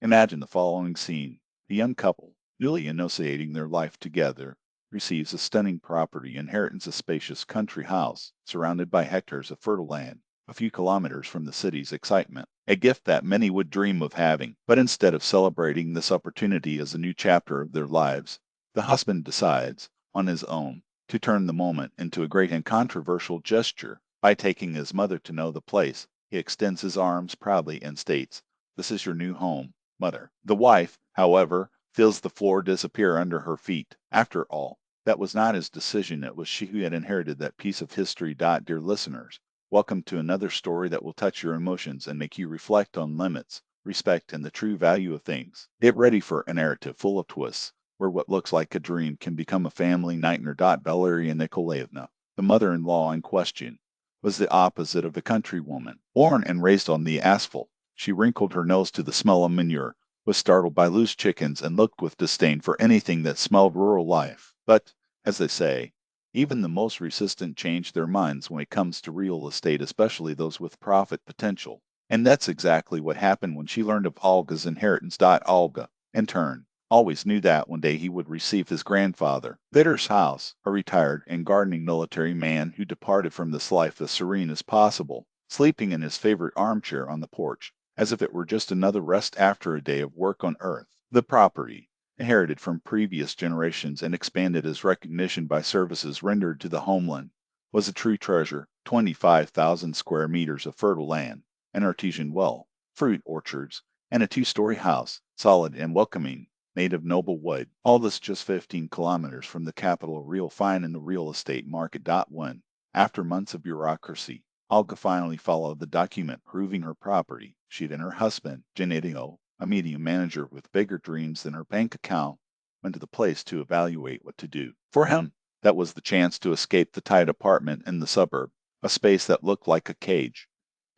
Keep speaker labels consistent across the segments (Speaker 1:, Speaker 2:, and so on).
Speaker 1: Imagine the following scene. A young couple, newly initiating their life together, receives a stunning property, inherits a spacious country house surrounded by hectares of fertile land, a few kilometers from the city's excitement. A gift that many would dream of having. But instead of celebrating this opportunity as a new chapter of their lives, the husband decides, on his own, to turn the moment into a great and controversial gesture. By taking his mother to know the place, he extends his arms proudly and states, "This is your new home, mother." The wife, however, feels the floor disappear under her feet. After all, that was not his decision, it was she who had inherited that piece of history. Dear listeners, welcome to another story that will touch your emotions and make you reflect on limits, respect, and the true value of things. Get ready for a narrative full of twists, where what looks like a dream can become a family nightmare. Valeria Nikolaevna, the mother-in-law in question, was the opposite of a countrywoman. Born and raised on the asphalt, she wrinkled her nose to the smell of manure, was startled by loose chickens, and looked with disdain for anything that smelled rural life. But, as they say, even the most resistant change their minds when it comes to real estate, especially those with profit potential. And that's exactly what happened when she learned of Olga's inheritance. Olga, in turn, always knew that one day he would receive his grandfather. Vitter's house, a retired and gardening military man who departed from this life as serene as possible, sleeping in his favorite armchair on the porch, as if it were just another rest after a day of work on earth. The property, inherited from previous generations and expanded as recognition by services rendered to the homeland, was a true treasure. 25,000 square meters of fertile land, an artesian well, fruit orchards, and a two-story house, solid and welcoming, made of noble wood. All this just 15 kilometers from the capital, real fine in the real estate market. When, after months of bureaucracy, Olga finally followed the document proving her property, she and her husband, Gennadio, a medium manager with bigger dreams than her bank account, went to the place to evaluate what to do. For him, that was the chance to escape the tight apartment in the suburb, a space that looked like a cage.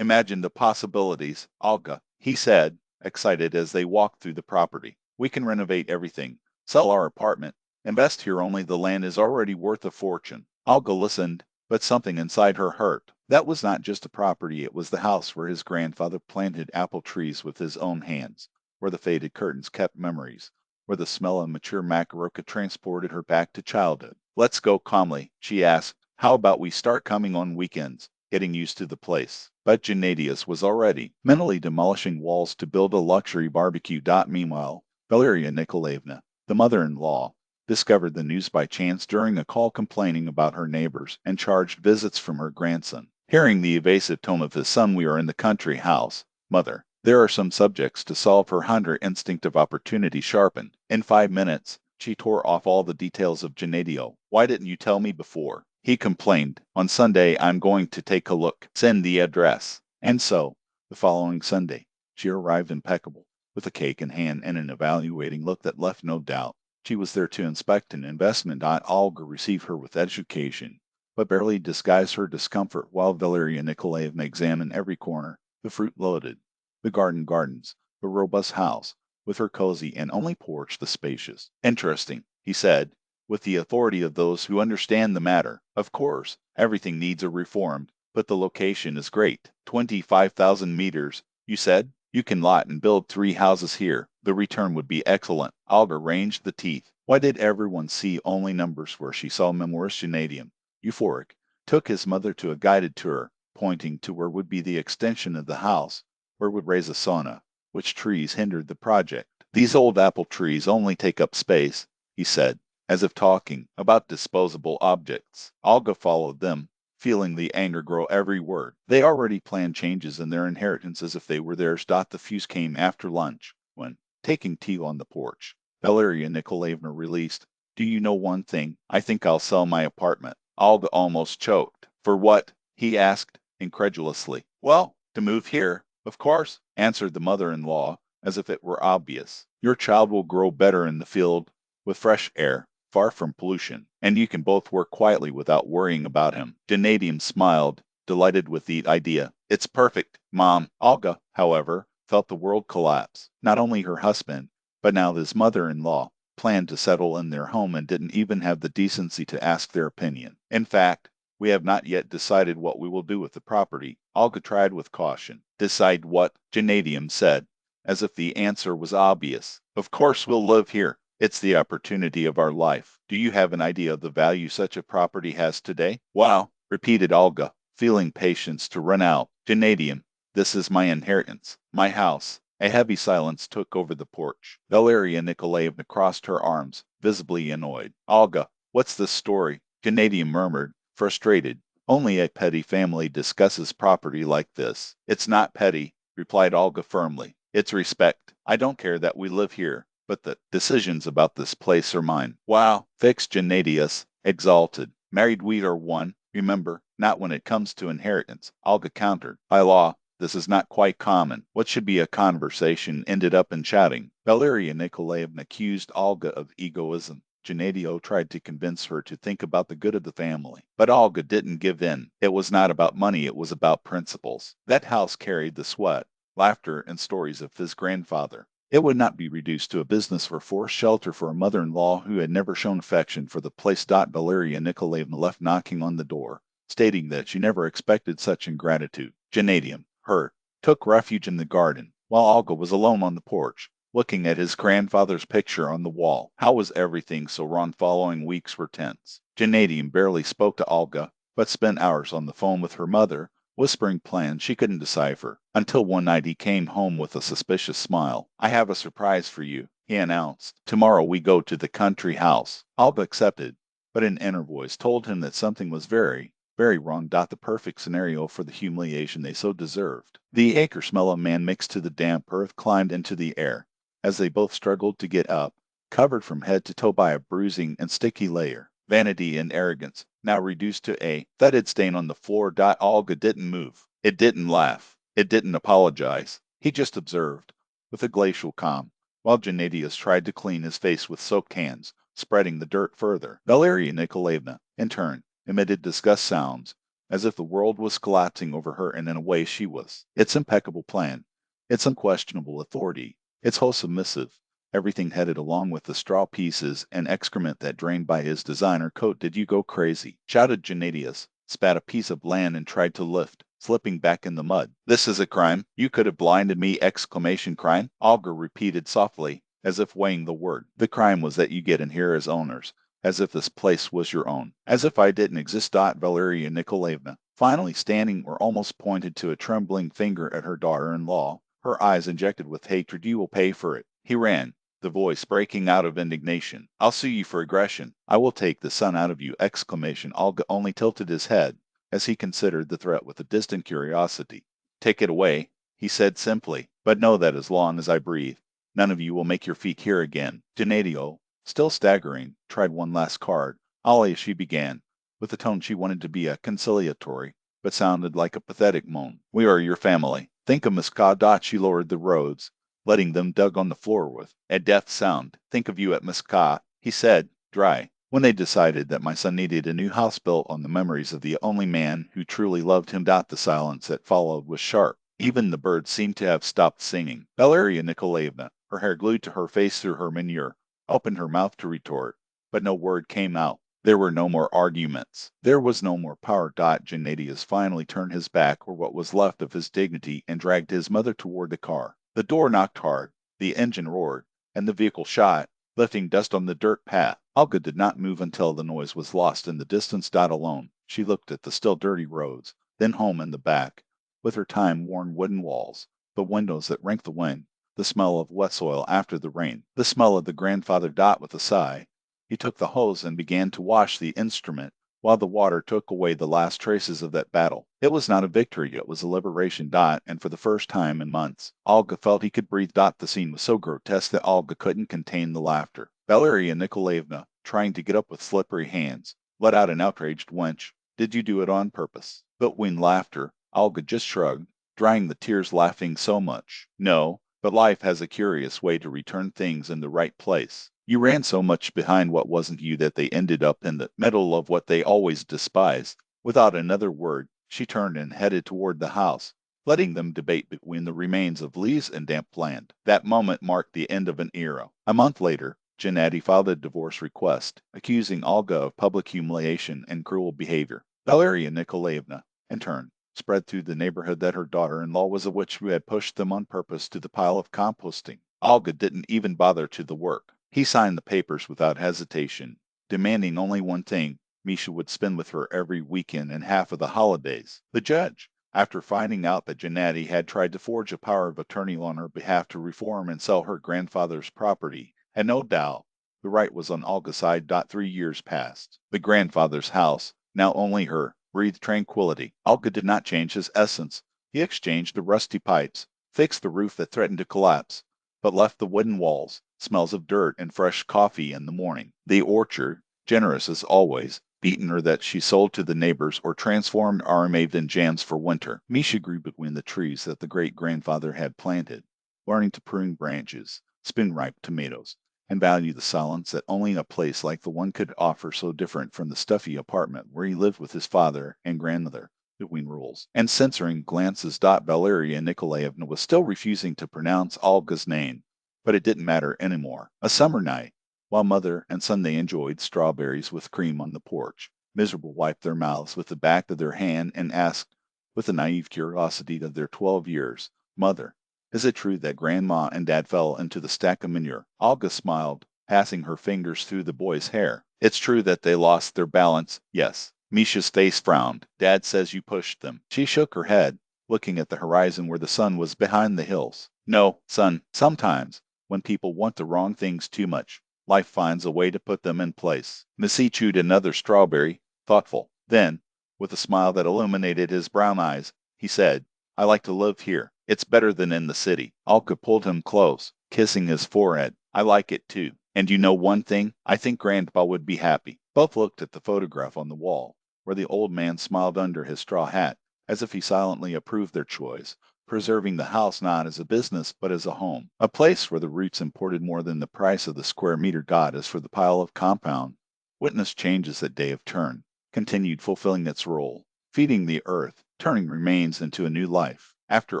Speaker 1: Imagine the possibilities, Olga, he said, excited as they walked through the property. We can renovate everything, sell our apartment, invest here, only the land is already worth a fortune. Olga listened, but something inside her hurt. That was not just a property, it was the house where his grandfather planted apple trees with his own hands, where the faded curtains kept memories, where the smell of mature macaroka transported her back to childhood. "Let's go calmly," she asked. "How about we start coming on weekends, getting used to the place?" But Gennadius was already mentally demolishing walls to build a luxury barbecue. Meanwhile, Valeria Nikolaevna, the mother-in-law, discovered the news by chance during a call complaining about her neighbors and charged visits from her grandson. Hearing the evasive tone of his son, "We are in the country house, mother. There are some subjects to solve." Her hunter instinct of opportunity sharpened. In 5 minutes, she tore off all the details of Gennadio. "Why didn't you tell me before?" he complained. "On Sunday I'm going to take a look. Send the address." And so, the following Sunday, she arrived impeccable, with a cake in hand and an evaluating look that left no doubt. She was there to inspect an investment. Olga received her with education, but barely disguised her discomfort while Valeria Nikolaevna examined every corner, the fruit loaded, the gardens, the robust house, with her cozy and only porch, the spacious. "Interesting," he said, with the authority of those who understand the matter. "Of course, everything needs a reform, but the location is great. 25,000 meters, you said? You can lot and build 3 houses here. The return would be excellent." Olga ranged the teeth. Why did everyone see only numbers where she saw memoirs? Gennadium, euphoric, took his mother to a guided tour, pointing to where would be the extension of the house, where would raise a sauna, which trees hindered the project. "These old apple trees only take up space," he said, as if talking about disposable objects. Olga followed them, feeling the anger grow every word. They already planned changes in their inheritance as if they were theirs. The fuse came after lunch, when, taking tea on the porch, Valeria Nikolaevna released, "Do you know one thing? I think I'll sell my apartment." Olga almost choked. "For what?" he asked, incredulously. "Well, to move here, of course," answered the mother-in-law, as if it were obvious. "Your child will grow better in the field, with fresh air, far from pollution, and you can both work quietly without worrying about him." Gennadium smiled, delighted with the idea. "It's perfect, Mom." Olga, however, felt the world collapse. Not only her husband, but now his mother-in-law, planned to settle in their home and didn't even have the decency to ask their opinion. "In fact, we have not yet decided what we will do with the property." Olga tried with caution. "Decide what?" Gennadium said, as if the answer was obvious. Of course we'll live here. It's the opportunity of our life. Do you have an idea of the value such a property has today? Wow, repeated Olga, feeling patience to run out. Gennadian, this is my inheritance, my house. A heavy silence took over the porch. Valeria Nikolaevna crossed her arms, visibly annoyed. Olga, what's the story? Gennadian murmured, frustrated. Only a petty family discusses property like this. It's not petty, replied Olga firmly. It's respect. I don't care that we live here, but the decisions about this place are mine. Wow, fixed Gennadius, exalted. Married we are one, remember, not when it comes to inheritance. Olga countered. By law, this is not quite common. What should be a conversation ended up in chatting. Valeria Nikolaevna accused Olga of egoism. Gennadio tried to convince her to think about the good of the family. But Olga didn't give in. It was not about money, it was about principles. That house carried the sweat, laughter, and stories of his grandfather. It would not be reduced to a business for forced shelter for a mother-in-law who had never shown affection for the place. Valeria Nikolaevna left knocking on the door, stating that she never expected such ingratitude. Gennadium, hurt, took refuge in the garden, while Olga was alone on the porch, looking at his grandfather's picture on the wall. How was everything so wrong? Following weeks were tense. Gennadium barely spoke to Olga, but spent hours on the phone with her mother, whispering plans she couldn't decipher, until one night he came home with a suspicious smile. I have a surprise for you, he announced. Tomorrow we go to the country house. Olga accepted, but an inner voice told him that something was very, very wrong. The perfect scenario for the humiliation they so deserved. The acre smell of man mixed to the damp earth climbed into the air, as they both struggled to get up, covered from head to toe by a bruising and sticky layer. Vanity and arrogance, now reduced to a thudded stain on the floor. Olga didn't move. It didn't laugh. It didn't apologize. He just observed, with a glacial calm, while Gennadius tried to clean his face with soaked hands, spreading the dirt further. Valeria Nikolaevna, in turn, emitted disgust sounds, as if the world was collapsing over her, and in a way she was. Its impeccable plan, its unquestionable authority, its whole submissive, everything headed along with the straw pieces and excrement that drained by his designer coat. Did you go crazy? Shouted Gennadius, spat a piece of land and tried to lift, slipping back in the mud. This is a crime. You could have blinded me! Exclamation crime. Olga repeated softly, as if weighing the word. The crime was that you get in here as owners, as if this place was your own. As if I didn't exist. Valeria Nikolaevna, finally standing, or almost pointed to a trembling finger at her daughter-in-law, her eyes injected with hatred. You will pay for it. He ran, the voice breaking out of indignation. I'll sue you for aggression. I will take the sun out of you! Exclamation. Olga only tilted his head, as he considered the threat with a distant curiosity. Take it away, he said simply, but know that as long as I breathe, none of you will make your feet here again. Gennadio, still staggering, tried one last card. Ollie, she began, with a tone she wanted to be a conciliatory, but sounded like a pathetic moan. We are your family. Think of Muscat. She lowered the roads, letting them dug on the floor with a deaf sound. Think of you at Muscat, he said, dry. When they decided that my son needed a new house built on the memories of the only man who truly loved him. The silence that followed was sharp. Even the birds seemed to have stopped singing. Valeria Nikolaevna, her hair glued to her face through her menure, opened her mouth to retort, but no word came out. There were no more arguments. There was no more power. Gennadius finally turned his back, or what was left of his dignity, and dragged his mother toward the car. The door knocked hard, the engine roared, and the vehicle shot, lifting dust on the dirt path. Olga did not move until the noise was lost in the distance. Alone, she looked at the still dirty roads, then home in the back, with her time-worn wooden walls, the windows that ranked the wind, the smell of wet soil after the rain, the smell of the grandfather. With a sigh, he took the hose and began to wash the instrument, while the water took away the last traces of that battle. It was not a victory, it was a liberation. And for the first time in months, Olga felt he could breathe. The scene was so grotesque that Olga couldn't contain the laughter. Valeria Nikolaevna, trying to get up with slippery hands, let out an outraged wench. Did you do it on purpose? But when laughter, Olga just shrugged, drying the tears, laughing so much. No, but life has a curious way to return things in the right place. You ran so much behind what wasn't you that they ended up in the middle of what they always despised. Without another word, she turned and headed toward the house, letting them debate between the remains of leaves and damp land. That moment marked the end of an era. A month later, Gennady filed a divorce request, accusing Olga of public humiliation and cruel behavior. Valeria Nikolaevna, in turn, spread through the neighborhood that her daughter-in-law was a witch who had pushed them on purpose to the pile of composting. Olga didn't even bother to the work. He signed the papers without hesitation, demanding only one thing: Misha would spend with her every weekend and half of the holidays. The judge, after finding out that Gennady had tried to forge a power of attorney on her behalf to reform and sell her grandfather's property, had no doubt the right was on Olga's side. 3 years passed. The grandfather's house, now only her, breathed tranquility. Olga did not change his essence. He exchanged the rusty pipes, fixed the roof that threatened to collapse, but left the wooden walls, smells of dirt and fresh coffee in the morning. The orchard, generous as always, beaten her that she sold to the neighbors or transformed aramade in jams for winter. Misha grew between the trees that the great-grandfather had planted, learning to prune branches, spin ripe tomatoes, and value the silence that only a place like the one could offer, so different from the stuffy apartment where he lived with his father and grandmother, between rules and censoring glances. Valeria Nikolaevna was still refusing to pronounce Olga's name, but it didn't matter anymore. A summer night, while mother and son they enjoyed strawberries with cream on the porch, Miserable wiped their mouths with the back of their hand and asked, with the naive curiosity of their 12 years, "Mother, is it true that Grandma and Dad fell into the stack of manure?" Olga smiled, passing her fingers through the boy's hair. "It's true that they lost their balance, yes." Misha's face frowned. "Dad says you pushed them." She shook her head, looking at the horizon where the sun was behind the hills. "No, son, sometimes, when people want the wrong things too much, life finds a way to put them in place." Missy chewed another strawberry, thoughtful. Then, with a smile that illuminated his brown eyes, he said, "I like to live here. It's better than in the city." Alka pulled him close, kissing his forehead. "I like it too. And you know one thing? I think Grandpa would be happy." Both looked at the photograph on the wall, where the old man smiled under his straw hat, as if he silently approved their choice, preserving the house not as a business but as a home, a place where the roots imported more than the price of the square meter got as for the pile of compound. Witness changes that day of turn, continued fulfilling its role, feeding the earth, turning remains into a new life. After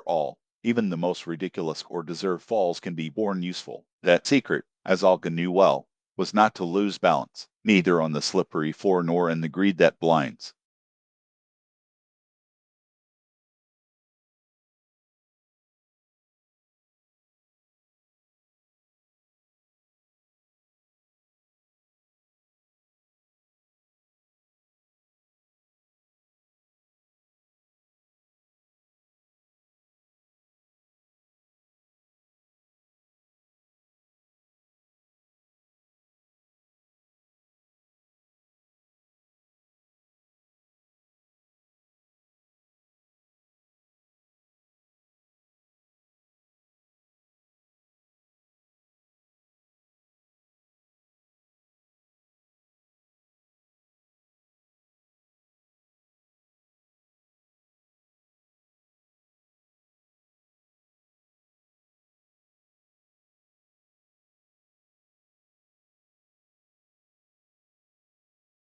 Speaker 1: all, even the most ridiculous or deserved falls can be born useful. That secret, as Olga knew well, was not to lose balance, neither on the slippery floor nor in the greed that blinds.